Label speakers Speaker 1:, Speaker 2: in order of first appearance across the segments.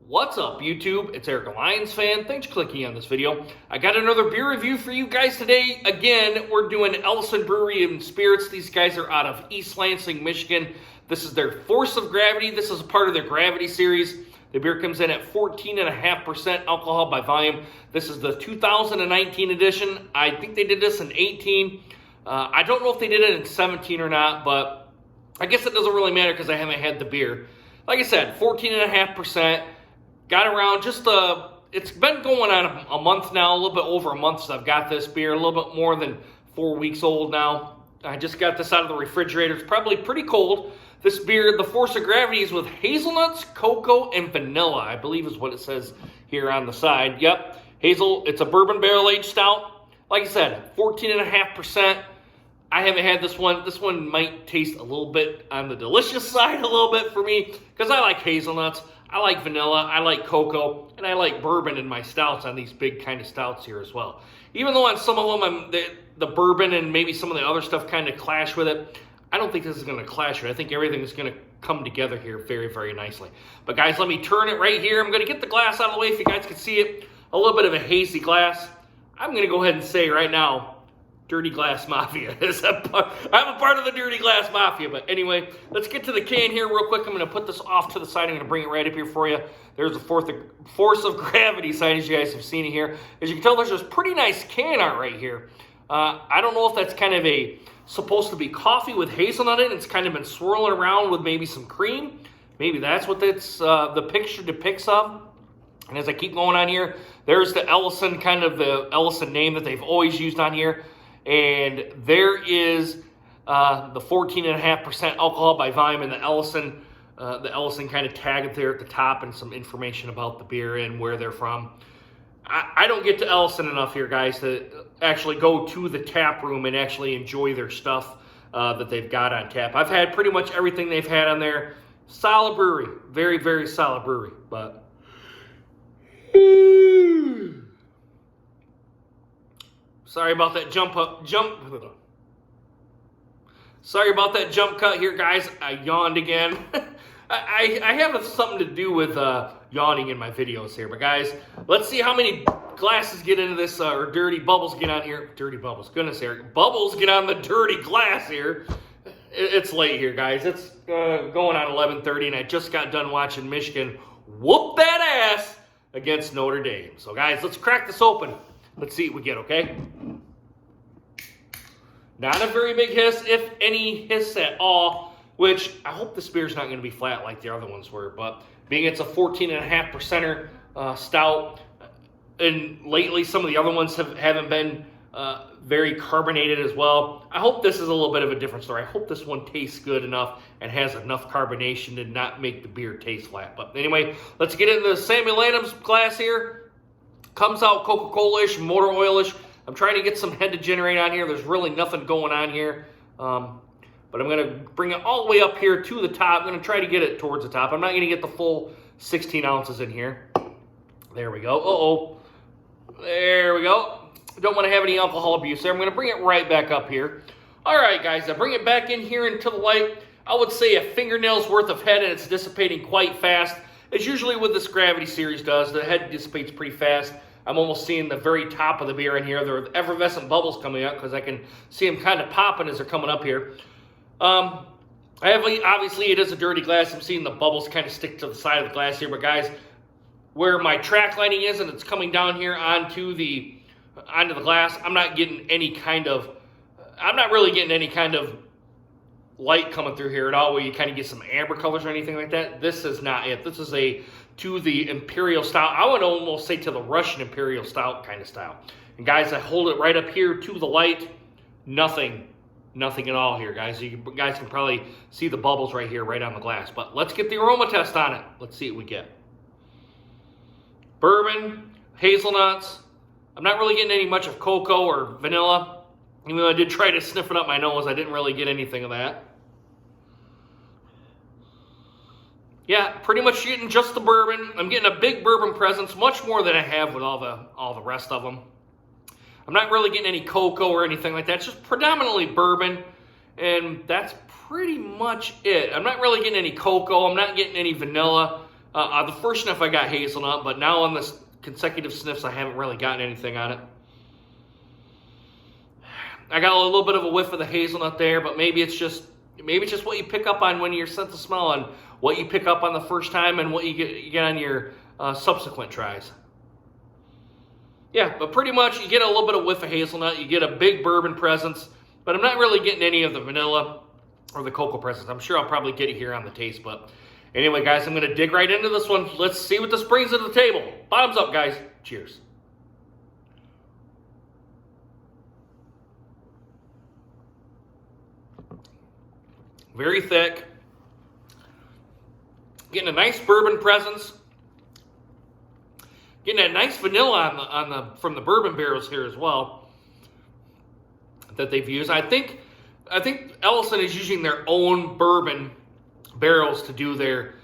Speaker 1: What's up, YouTube? It's Eric, a Lions fan. Thanks for clicking on this video. I got another beer review for you guys today. Again, we're doing Ellison Brewery and Spirits. These guys are out of East Lansing, Michigan. This is their Force of Gravity. This is a part of their Gravity series. The beer comes in at 14.5% alcohol by volume. This is the 2019 edition. I think they did this in 18. I don't know if they did it in 17 or not, but I guess it doesn't really matter because I haven't had the beer. Like I said, 14.5%. Got around it's been going on a month now, a little bit over a month since I've got this beer, a little bit more than 4 weeks old now. I just got this out of the refrigerator. It's probably pretty cold. This beer, the Force of Gravity, is with hazelnuts, cocoa, and vanilla, I believe is what it says here on the side. Yep, it's a bourbon barrel-aged stout. Like I said, 14.5%. I haven't had this one. This one might taste a little bit on the delicious side a little bit for me because I like hazelnuts. I like vanilla, I like cocoa, and I like bourbon in my stouts on these big kind of stouts here as well. Even though on some of them, the bourbon and maybe some of the other stuff kind of clash with it, I don't think this is going to clash with it. I think everything is going to come together here very, very nicely. But guys, let me turn it right here. I'm going to get the glass out of the way if you guys can see it. A little bit of a hazy glass. I'm going to go ahead and say right now, Dirty Glass Mafia. I'm a part of the Dirty Glass Mafia. But anyway, let's get to the can here real quick. I'm going to put this off to the side. I'm going to bring it right up here for you. There's the Force of Gravity sign, as you guys have seen it here. As you can tell, there's this pretty nice can art right here. I don't know if that's kind of supposed to be coffee with hazelnut in it. It's kind of been swirling around with maybe some cream. Maybe that's what the picture depicts of. And as I keep going on here, there's the Ellison, kind of the Ellison name that they've always used on here. And there is the 14.5% alcohol by volume and the Ellison kind of tag there at the top and some information about the beer and where they're from. I don't get to Ellison enough here, guys, to actually go to the tap room and actually enjoy their stuff that they've got on tap. I've had pretty much everything they've had on there. Solid brewery. Very, very solid brewery. But sorry about that Sorry about that jump cut here, guys. I yawned again. I have something to do with yawning in my videos here. But guys, let's see how many glasses get into this, or dirty bubbles get on here. Dirty bubbles, goodness, Eric. Bubbles get on the dirty glass here. It's late here, guys. It's going on 11:30, and I just got done watching Michigan whoop that ass against Notre Dame. So guys, let's crack this open. Let's see what we get, okay? Not a very big hiss, if any hiss at all, which I hope this beer's not going to be flat like the other ones were, but being it's a 14.5%er stout, and lately some of the other ones haven't been very carbonated as well. I hope this is a little bit of a different story. I hope this one tastes good enough and has enough carbonation to not make the beer taste flat. But anyway, let's get into the Samuel Adams glass here. Comes out Coca-Cola-ish, motor oil-ish. I'm trying to get some head to generate on here. There's really nothing going on here. But I'm going to bring it all the way up here to the top. I'm going to try to get it towards the top. I'm not going to get the full 16 ounces in here. There we go. Uh-oh. There we go. Don't want to have any alcohol abuse there. I'm going to bring it right back up here. All right, guys. I bring it back in here into the light. I would say a fingernail's worth of head, and it's dissipating quite fast. As usually what this Gravity series does, the head dissipates pretty fast. I'm almost seeing the very top of the beer in here. There are effervescent bubbles coming up because I can see them kind of popping as they're coming up here. Obviously, it is a dirty glass. I'm seeing the bubbles kind of stick to the side of the glass here. But guys, where my track lighting is and it's coming down here onto the glass, I'm not really getting any kind of light coming through here at all where you kind of get some amber colors or anything like that. This is not it. This is to the imperial stout. I would almost say to the Russian imperial stout kind of style. And guys, I hold it right up here to the light. Nothing at all here, guys. You guys can probably see the bubbles right here, right on the glass. But let's get the aroma test on it. Let's see what we get. Bourbon, hazelnuts. I'm not really getting much of cocoa or vanilla. Even though I did try to sniff it up my nose, I didn't really get anything of that. Yeah, pretty much getting just the bourbon. I'm getting a big bourbon presence, much more than I have with all the rest of them. I'm not really getting any cocoa or anything like that. It's just predominantly bourbon, and that's pretty much it. I'm not really getting any cocoa. I'm not getting any vanilla. The first sniff I got hazelnut, but now on this consecutive sniffs I haven't really gotten anything on it. I got a little bit of a whiff of the hazelnut there, but maybe it's just what you pick up on when you're sense of smell, and what you pick up on the first time and what you get on your subsequent tries. Yeah, but pretty much you get a little bit of whiff of hazelnut, you get a big bourbon presence, but I'm not really getting any of the vanilla or the cocoa presence. I'm sure I'll probably get it here on the taste, but anyway, guys, I'm going to dig right into this one. Let's see what this brings to the table. Bottoms up, guys. Cheers. Very thick. Getting a nice bourbon presence. Getting that nice vanilla from the bourbon barrels here as well that they've used. I think Ellison is using their own bourbon barrels to do their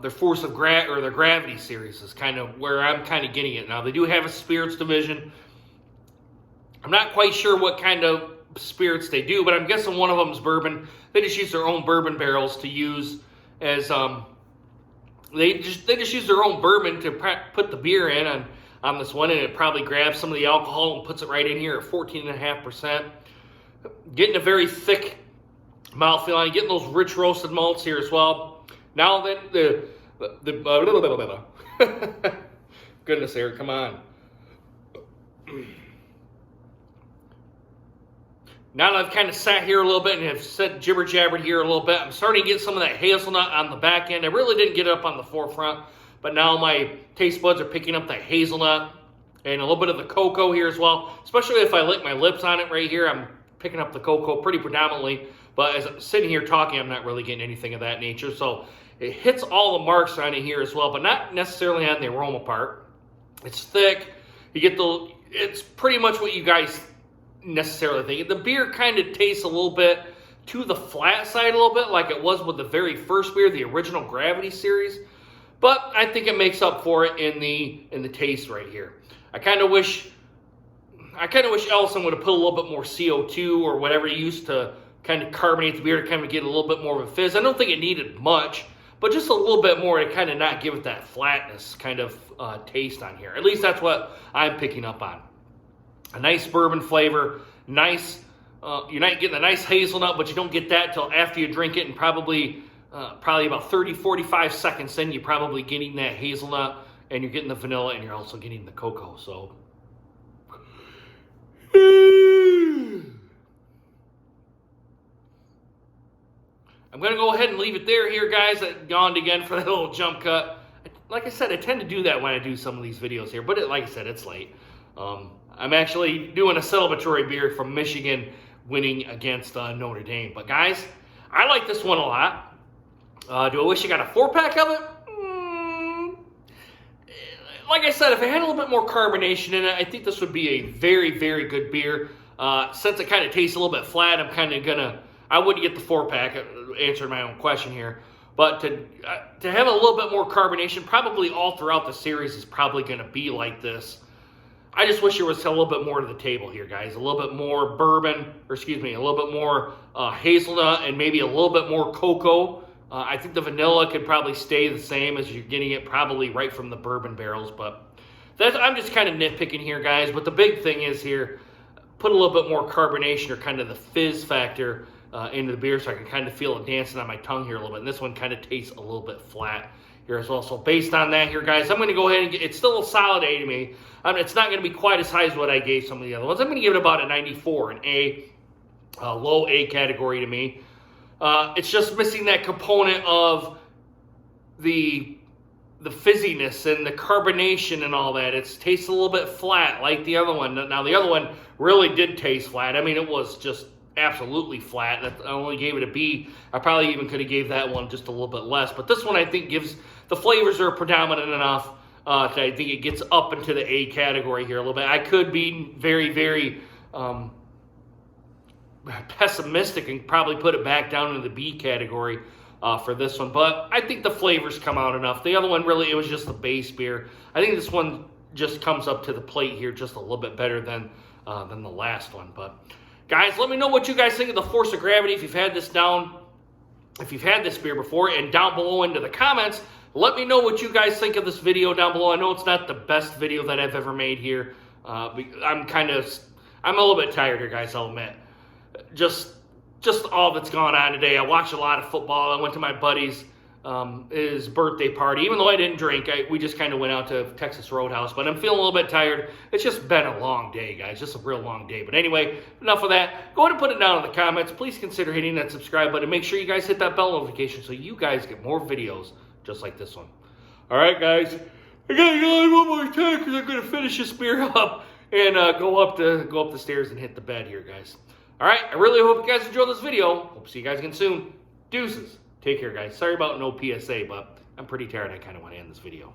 Speaker 1: force of their gravity series is kind of where I'm kind of getting it now. They do have a spirits division. I'm not quite sure what kind of spirits they do, but I'm guessing one of them is bourbon. They just use their own bourbon barrels to use as they just use their own bourbon to put the beer in on this one, and it probably grabs some of the alcohol and puts it right in here at 14.5%. Getting a very thick mouthfeel, getting those rich roasted malts here as well. Now that goodness, Eric, come on. Now that I've kind of sat here a little bit and have said jibber-jabbered here a little bit, I'm starting to get some of that hazelnut on the back end. I really didn't get it up on the forefront, but now my taste buds are picking up that hazelnut and a little bit of the cocoa here as well. Especially if I lick my lips on it right here, I'm picking up the cocoa pretty predominantly. But as I'm sitting here talking, I'm not really getting anything of that nature. So it hits all the marks on it here as well, but not necessarily on the aroma part. It's thick. It's pretty much what you guys necessarily think. The beer kind of tastes a little bit to the flat side a little bit, like it was with the very first beer, the original Gravity series. But I think it makes up for it in the taste right here. I kind of wish Ellison would have put a little bit more CO2 or whatever he used to kind of carbonate the beer to kind of get a little bit more of a fizz. I don't think it needed much, but just a little bit more to kind of not give it that flatness kind of taste on here. At least that's what I'm picking up on. A nice bourbon flavor, nice. You're not getting a nice hazelnut, but you don't get that till after you drink it, and probably about 30, 45 seconds in, you're probably getting that hazelnut, and you're getting the vanilla, and you're also getting the cocoa. So, I'm going to go ahead and leave it there, guys. I yawned again for that little jump cut. Like I said, I tend to do that when I do some of these videos here, but like I said, it's late. I'm actually doing a celebratory beer from Michigan winning against Notre Dame. But guys, I like this one a lot. Do I wish I got a 4-pack of it? Like I said, if it had a little bit more carbonation in it, I think this would be a very, very good beer. Since it kind of tastes a little bit flat, I wouldn't get the 4-pack, answering my own question here. But to have a little bit more carbonation, probably all throughout the series is probably going to be like this. I just wish there was a little bit more to the table here, guys. A little bit more bourbon, a little bit more hazelnut, and maybe a little bit more cocoa. I think the vanilla could probably stay the same as you're getting it probably right from the bourbon barrels. But I'm just kind of nitpicking here, guys. But the big thing is here, put a little bit more carbonation or kind of the fizz factor into the beer so I can kind of feel it dancing on my tongue here a little bit. And this one kind of tastes a little bit flat here as well. So based on that here, guys, I'm going to go ahead and it's still a solid A to me. It's not going to be quite as high as what I gave some of the other ones. I'm going to give it about a 94, an A, low A category to me. It's just missing that component of the fizziness and the carbonation and all that. It tastes a little bit flat like the other one. Now, the other one really did taste flat. I mean, it was just absolutely flat. I only gave it a B. I probably even could have gave that one just a little bit less. But this one, I think, the flavors are predominant enough that I think it gets up into the A category here a little bit. I could be very, very pessimistic and probably put it back down into the B category for this one. But I think the flavors come out enough. The other one, really, it was just the base beer. I think this one just comes up to the plate here just a little bit better than the last one. But guys, let me know what you guys think of the Force of Gravity. If you've had this beer before, and down below into the comments, Let me know what you guys think of this video down below. I know it's not the best video that I've ever made here. I'm a little bit tired here, guys, I'll admit. Just all that's gone on today. I watched a lot of football. I went to my buddy's his birthday party. Even though I didn't drink, we just kind of went out to Texas Roadhouse. But I'm feeling a little bit tired. It's just been a long day, guys. Just a real long day. But anyway, enough of that. Go ahead and put it down in the comments. Please consider hitting that subscribe button. Make sure you guys hit that bell notification so you guys get more videos just like this one. All right, guys. I gotta go one more time because I'm gonna finish this beer up and go up the stairs and hit the bed here, guys. All right. I really hope you guys enjoyed this video. Hope to see you guys again soon. Deuces. Take care, guys. Sorry about no PSA, but I'm pretty tired. I kind of want to end this video.